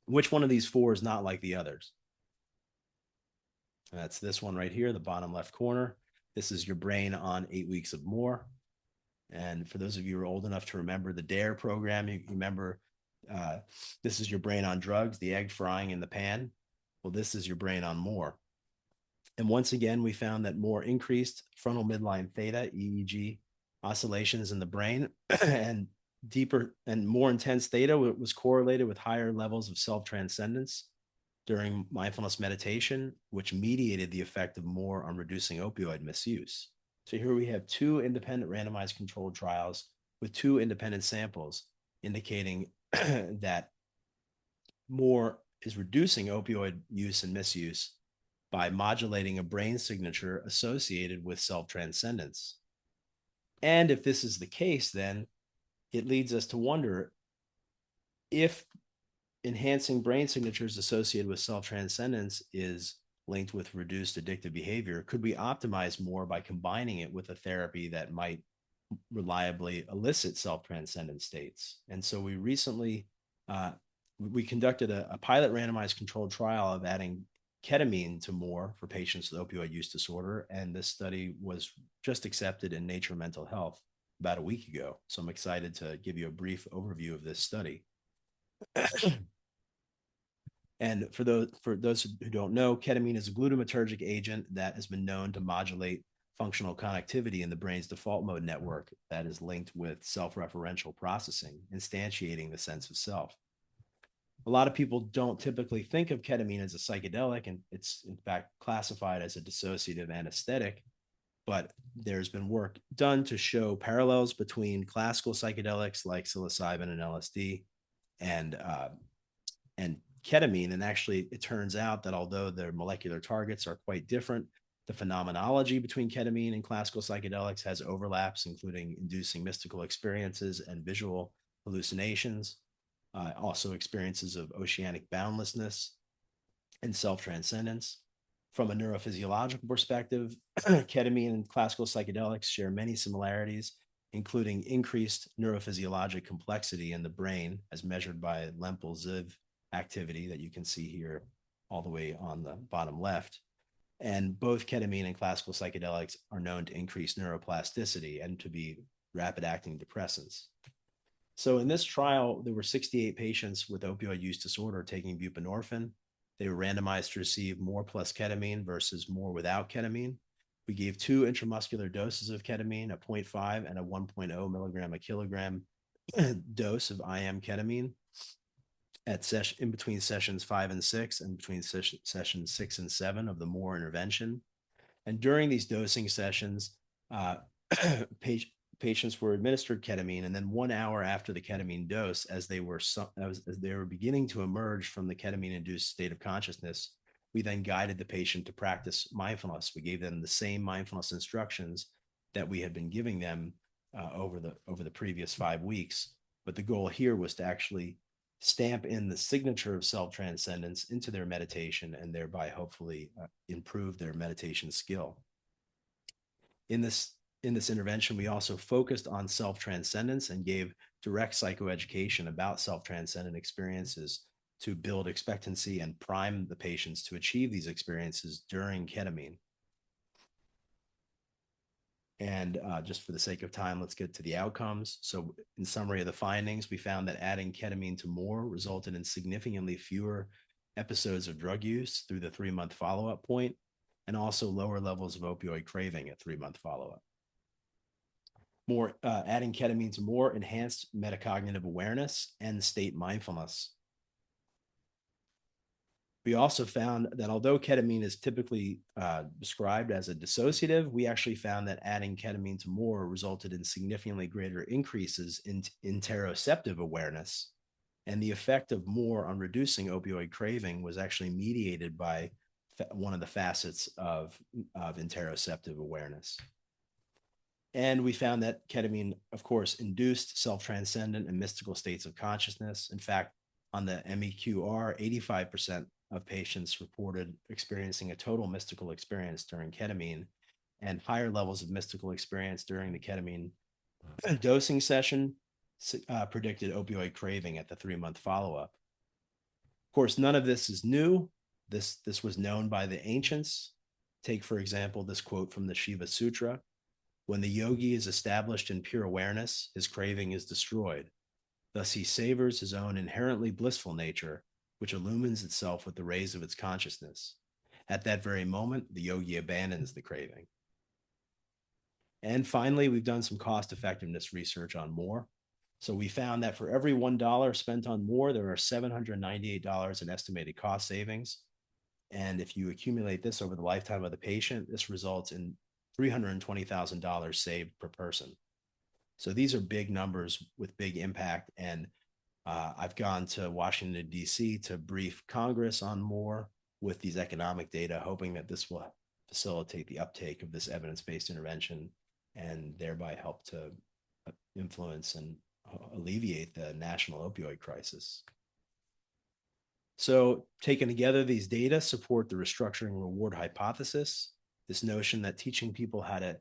Which one of these 4 is not like the others? That's this one right here, the bottom left corner. This is your brain on 8 weeks of more. And for those of you who are old enough to remember the DARE program, you remember this is your brain on drugs, the egg frying in the pan. Well, this is your brain on more. And once again, we found that more increased frontal midline theta, EEG, oscillations in the brain and deeper and more intense theta was correlated with higher levels of self-transcendence during mindfulness meditation, which mediated the effect of more on reducing opioid misuse. So here we have 2 independent randomized controlled trials with 2 independent samples indicating that more is reducing opioid use and misuse by modulating a brain signature associated with self-transcendence. And if this is the case, then it leads us to wonder if enhancing brain signatures associated with self-transcendence is linked with reduced addictive behavior, could we optimize more by combining it with a therapy that might reliably elicit self-transcendent states? And so we recently, we conducted a pilot randomized controlled trial of adding ketamine to more for patients with opioid use disorder. And this study was just accepted in Nature Mental Health about a week ago. So I'm excited to give you a brief overview of this study. And for those who don't know, ketamine is a glutamatergic agent that has been known to modulate functional connectivity in the brain's default mode network that is linked with self-referential processing, instantiating the sense of self. A lot of people don't typically think of ketamine as a psychedelic, and it's in fact classified as a dissociative anesthetic, but there's been work done to show parallels between classical psychedelics like psilocybin and LSD and ketamine. And actually, it turns out that although their molecular targets are quite different, the phenomenology between ketamine and classical psychedelics has overlaps, including inducing mystical experiences and visual hallucinations. also experiences of oceanic boundlessness and self-transcendence. From a neurophysiological perspective, ketamine and classical psychedelics share many similarities, including increased neurophysiologic complexity in the brain as measured by Lempel-Ziv activity that you can see here all the way on the bottom left. And both ketamine and classical psychedelics are known to increase neuroplasticity and to be rapid acting depressants. So in this trial, there were 68 patients with opioid use disorder taking buprenorphine. They were randomized to receive more plus ketamine versus more without ketamine. We gave 2 intramuscular doses of ketamine, a 0.5 and a 1.0 milligram a kilogram dose of IM ketamine in between sessions 5 and 6 and between sessions 6 and 7 of the MORE intervention. And during these dosing sessions, uh, patients were administered ketamine, and then 1 hour after the ketamine dose, as they were beginning to emerge from the ketamine-induced state of consciousness, we then guided the patient to practice mindfulness. We gave them the same mindfulness instructions that we had been giving them over the previous 5 weeks. But the goal here was to actually stamp in the signature of self-transcendence into their meditation and thereby hopefully improve their meditation skill. In this intervention, we also focused on self-transcendence and gave direct psychoeducation about self-transcendent experiences to build expectancy and prime the patients to achieve these experiences during ketamine. And just for the sake of time, let's get to the outcomes. So in summary of the findings, we found that adding ketamine to MORE resulted in significantly fewer episodes of drug use through the 3-month follow-up point, and also lower levels of opioid craving at 3-month follow-up. Adding ketamine to MORE enhanced metacognitive awareness and state mindfulness. We also found that although ketamine is typically described as a dissociative, we actually found that adding ketamine to MORE resulted in significantly greater increases in interoceptive awareness. And the effect of MORE on reducing opioid craving was actually mediated by one of the facets of interoceptive awareness. And we found that ketamine, of course, induced self-transcendent and mystical states of consciousness. In fact, on the MEQR, 85% of patients reported experiencing a total mystical experience during ketamine, and higher levels of mystical experience during the ketamine dosing session predicted opioid craving at the 3-month follow-up. Of course, none of this is new. This was known by the ancients. Take, for example, this quote from the Shiva Sutra. When the yogi is established in pure awareness, his craving is destroyed. Thus he savors his own inherently blissful nature, which illumines itself with the rays of its consciousness. At that very moment, the yogi abandons the craving. And finally, we've done some cost effectiveness research on MORE. So we found that for every $1 spent on MORE, there are $798 in estimated cost savings. And if you accumulate this over the lifetime of the patient, this results in $320,000 saved per person. So these are big numbers with big impact. And I've gone to Washington, D.C. to brief Congress on MORE with these economic data, hoping that this will facilitate the uptake of this evidence-based intervention and thereby help to influence and alleviate the national opioid crisis. So taken together, these data support the restructuring reward hypothesis, this notion that teaching people how to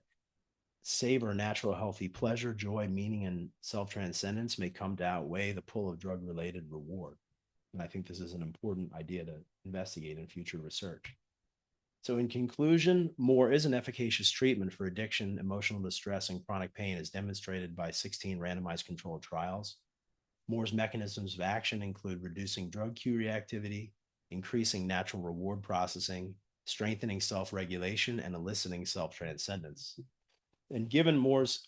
savor natural, healthy pleasure, joy, meaning, and self-transcendence may come to outweigh the pull of drug-related reward. And I think this is an important idea to investigate in future research. So in conclusion, MORE is an efficacious treatment for addiction, emotional distress, and chronic pain, as demonstrated by 16 randomized controlled trials. MORE's mechanisms of action include reducing drug cue reactivity, increasing natural reward processing, strengthening self-regulation, and eliciting self-transcendence. And given MORE's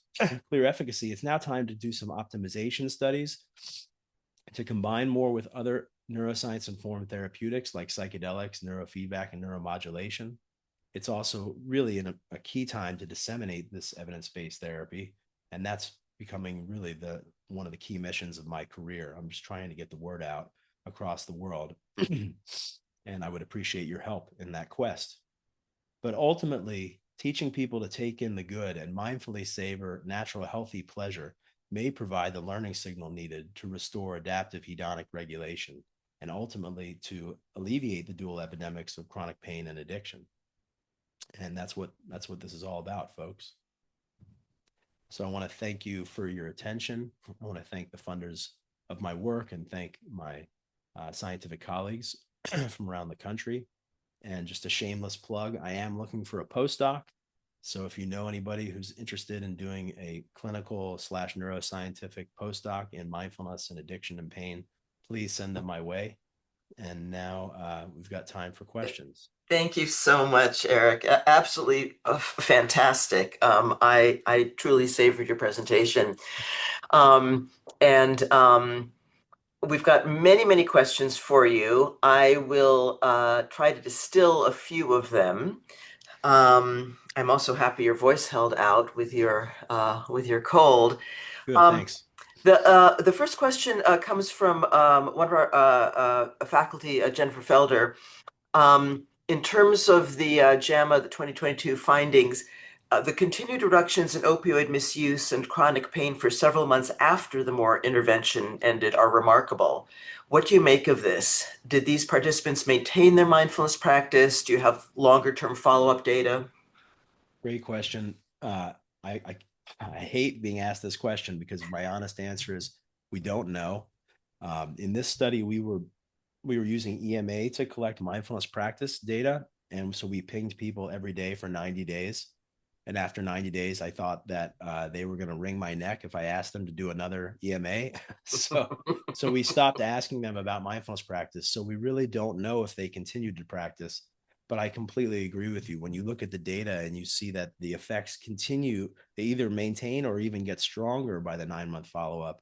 clear efficacy, it's now time to do some optimization studies to combine MORE with other neuroscience-informed therapeutics like psychedelics, neurofeedback, and neuromodulation. It's also really a key time to disseminate this evidence-based therapy, and that's becoming really one of the key missions of my career. I'm just trying to get the word out across the world, and I would appreciate your help in that quest. But ultimately, teaching people to take in the good and mindfully savor natural, healthy pleasure may provide the learning signal needed to restore adaptive hedonic regulation and ultimately to alleviate the dual epidemics of chronic pain and addiction. And that's what this is all about, folks. So I want to thank you for your attention. I want to thank the funders of my work and thank my scientific colleagues from around the country. And just a shameless plug, I am looking for a postdoc. So if you know anybody who's interested in doing a clinical slash neuroscientific postdoc in mindfulness and addiction and pain, please send them my way. And now we've got time for questions.
Thank you so much, Eric. Absolutely fantastic. I truly savored your presentation. Um, and we've got many, many questions for you. I will try to distill a few of them. I'm also happy your voice held out with your cold.
Good,
Um,
thanks.
the first question comes from one of our faculty, Jennifer Felder. In terms of the JAMA, the 2022 findings, the continued reductions in opioid misuse and chronic pain for several months after the MORE intervention ended are remarkable. What do you make of this? Did these participants maintain their mindfulness practice? Do you have longer term follow-up data?
Great question. I, I I hate being asked this question because my honest answer is we don't know. In this study, we were using EMA to collect mindfulness practice data, and so we pinged people every day for 90 days. And after 90 days, I thought that they were going to wring my neck if I asked them to do another EMA. So we stopped asking them about mindfulness practice. So we really don't know if they continued to practice. But I completely agree with you. When you look at the data and you see that the effects continue, they either maintain or even get stronger by the 9-month follow up.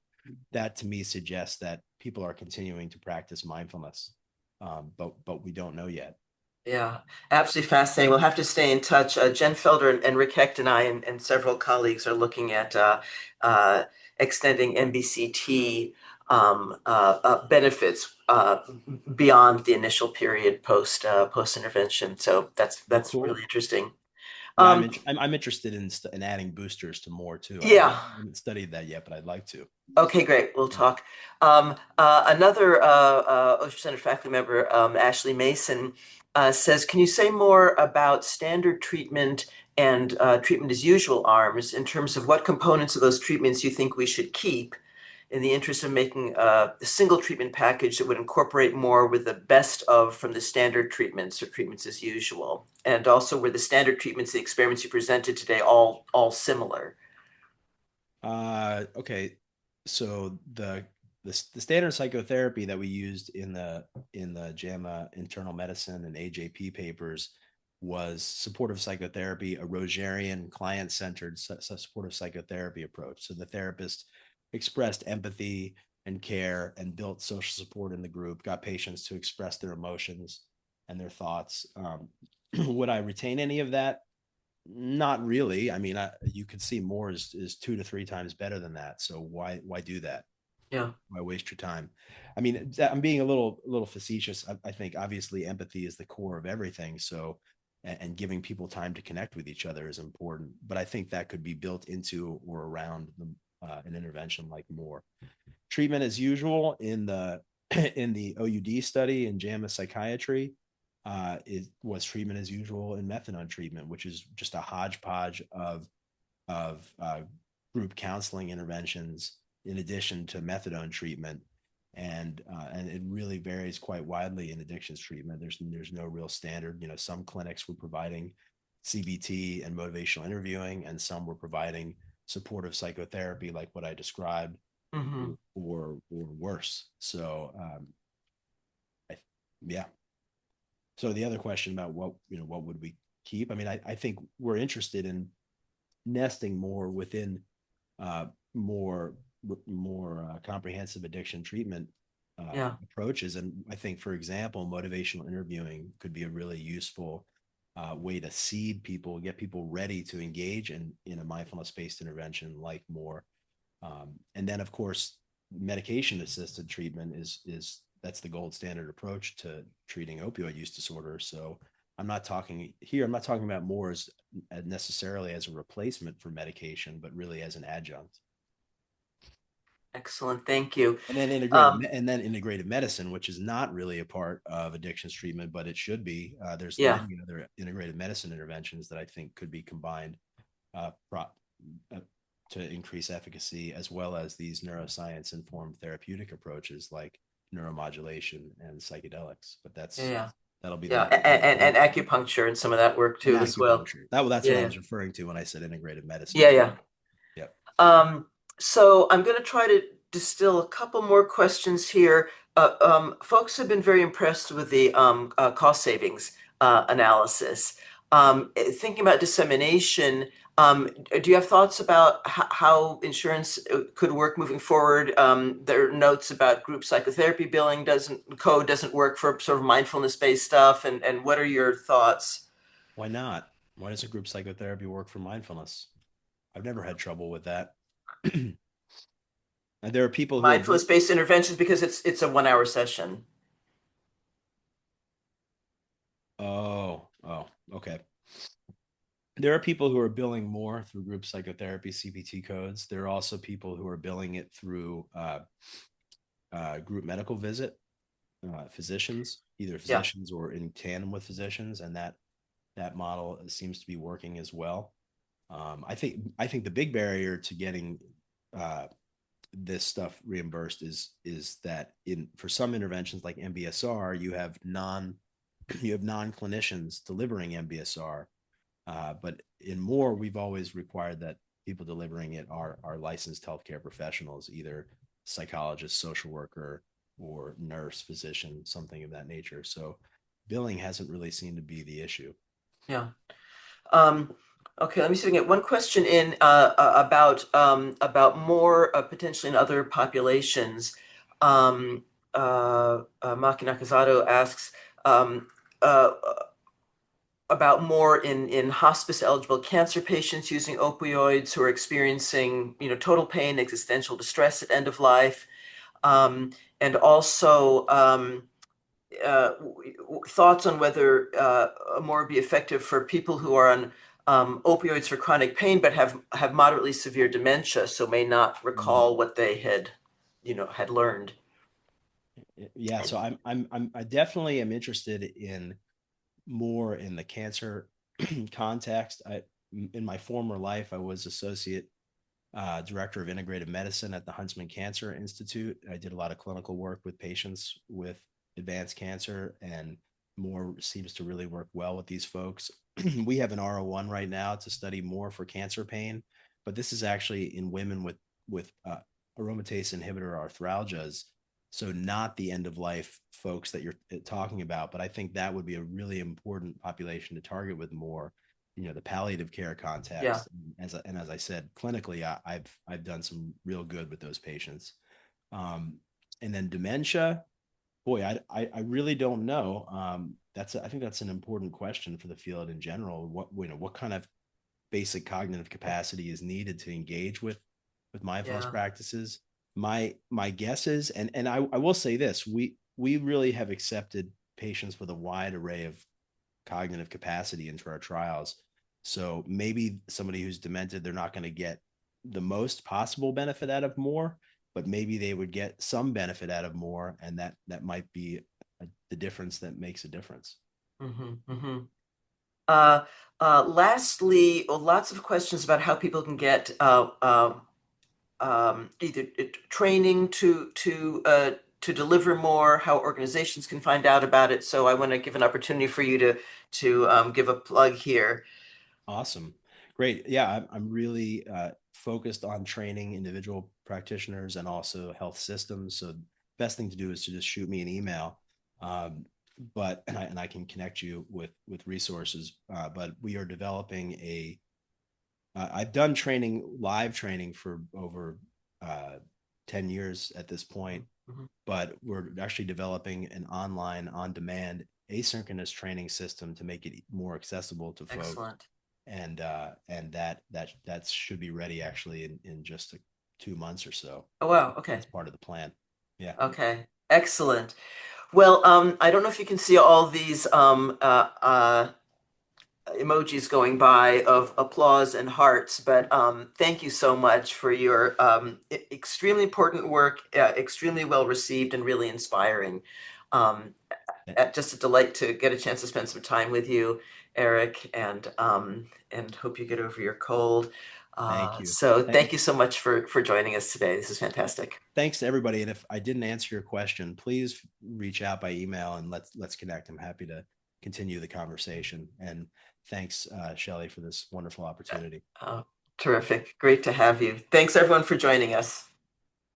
That to me suggests that people are continuing to practice mindfulness, but we don't know yet.
Yeah, absolutely fascinating. We'll have to stay in touch. Jen Felder and Rick Hecht and I and several colleagues are looking at uh, extending MBCT benefits beyond the initial period post intervention. So
Oh,
that's really
cool.
interesting.
Yeah,
Um,
I'm interested in adding boosters to more too. I
yeah.
haven't studied that yet, but I'd like to.
Okay, great. We'll
Yeah.
talk. Another Ocean Center faculty member, Ashley Mason, says, can you say more about standard treatment and treatment as usual arms in terms of what components of those treatments you think we should keep in the interest of making a single treatment package that would incorporate more with the best of from the standard treatments or treatments as usual? And also, were the standard treatments, the experiments you presented today, all similar?
Okay. So the standard psychotherapy that we used in the JAMA internal medicine and AJP papers was supportive psychotherapy, a Rogerian client-centered supportive psychotherapy approach. So the therapist expressed empathy and care and built social support in the group, got patients to express their emotions and their thoughts. Would I retain any of that? Not really. I mean, you could see more is 2 to 3 times better than that. So why do that?
Yeah.
Why waste your time? I mean, I'm being a little facetious. I think obviously empathy is the core of everything. So and giving people time to connect with each other is important. But I think that could be built into or around an intervention like more treatment as usual in the in the OUD study in JAMA psychiatry. It was treatment as usual in methadone treatment, which is just a hodgepodge of group counseling interventions in addition to methadone treatment, and it really varies quite widely in addictions treatment. There's no real standard. You know, some clinics were providing CBT and motivational interviewing, and some were providing supportive psychotherapy, like what I described,
Hmm.
or worse. So I, yeah. So the other question about what would we keep? I mean, I think we're interested in nesting more within uh, more more comprehensive addiction treatment
Yeah.
approaches. And I think, for example, motivational interviewing could be a really useful way to seed people, get people ready to engage in a mindfulness based intervention like more. And then, of course, medication assisted treatment is that's the gold standard approach to treating opioid use disorder. So I'm not talking about more as necessarily as a replacement for medication, but really as an adjunct.
Excellent. Thank you.
And then
Um,
integrative medicine, which is not really a part of addictions treatment, but it should be. There's
yeah.
many other integrative medicine interventions that I think could be combined uh, pro- uh, to increase efficacy, as well as these neuroscience informed therapeutic approaches like neuromodulation and psychedelics. But
Yeah. Yeah.
that'll be
Yeah.
the
And acupuncture and some of that work
and
too as well.
acupuncture. That's
Yeah.
what I
Yeah.
was referring to when I said integrative medicine.
Yeah. Yeah.
Yep.
So I'm going to try to distill a couple more questions here. Folks have been very impressed with the cost savings analysis. Thinking about dissemination, do you have thoughts about how insurance could work moving forward? There are notes about group psychotherapy billing doesn't work for sort of mindfulness-based stuff, and what are your thoughts?
Why not? Why doesn't group psychotherapy work for mindfulness? I've never had trouble with that. And there are people who are
Mindfulness-based interventions because it's a 1 hour session.
okay. There are people who are billing more through group psychotherapy CPT codes. There are also people who are billing it through group medical visit, physicians, either
Yeah.
physicians or in tandem with physicians, and that model seems to be working as well. I think the big barrier to getting uh, this stuff reimbursed is that in for some interventions like MBSR, you have non clinicians delivering MBSR, but in more, we've always required that people delivering it are licensed healthcare professionals, either psychologist, social worker, or nurse, physician, something of that nature. So billing hasn't really seemed to be the issue.
Yeah. Um, okay, let me see if I can get one question in about more potentially in other populations. Maki Nakazato asks uh, about more in hospice eligible cancer patients using opioids who are experiencing, total pain, existential distress at end of life, and also thoughts on whether more would be effective for people who are on opioids for chronic pain but have moderately severe dementia, so may not
Mm.
recall what they had learned.
Yeah, so I definitely am interested in more in the cancer context. In my former life, I was associate director of integrative medicine at the Huntsman Cancer Institute. I did a lot of clinical work with patients with advanced cancer, and more seems to really work well with these folks. We have an R01 right now to study more for cancer pain, but this is actually in women with aromatase inhibitor arthralgias. So not the end of life folks that you're talking about, but I think that would be a really important population to target with more, the palliative care
Yeah,
context. And as I said, clinically, I've done some real good with those patients. Um, and then dementia, boy, I really don't know. I think that's an important question for the field in general. What kind of basic cognitive capacity is needed to engage with mindfulness
yeah,
practices? My guess is, and I will say this, we really have accepted patients with a wide array of cognitive capacity into our trials. So maybe somebody who's demented, they're not going to get the most possible benefit out of more, but maybe they would get some benefit out of more, and that might be the difference that makes a difference.
mm-hmm, mm-hmm. Lastly, lots of questions about how people can get either training to deliver more, how organizations can find out about it. So I want to give an opportunity for you to give a plug here.
Awesome. Great. Yeah, I'm really focused on training individual practitioners and also health systems. So best thing to do is to just shoot me an email. And I can connect you with resources. But we are developing I've done live training for over 10 years at this point,
Mhm.
but we're actually developing an online, on demand, asynchronous training system to make it more accessible to folks.
Excellent.
And that should be ready actually in just 2 months or so.
Oh, wow. Okay.
That's part of the plan. Yeah.
Okay. Excellent. Well, I don't know if you can see all these emojis going by of applause and hearts, but thank you so much for your extremely important work, extremely well received and really inspiring. Um, just a delight to get a chance to spend some time with you, Eric, and hope you get over your cold.
Thank you.
So
Thank,
thank you so much for joining us today. This is fantastic.
thanks to everybody. And if I didn't answer your question, please reach out by email and let's connect. I'm happy to continue the conversation. And thanks, Shelley, for this wonderful opportunity.
Uh, Terrific. Great to have you. Thanks everyone for joining us.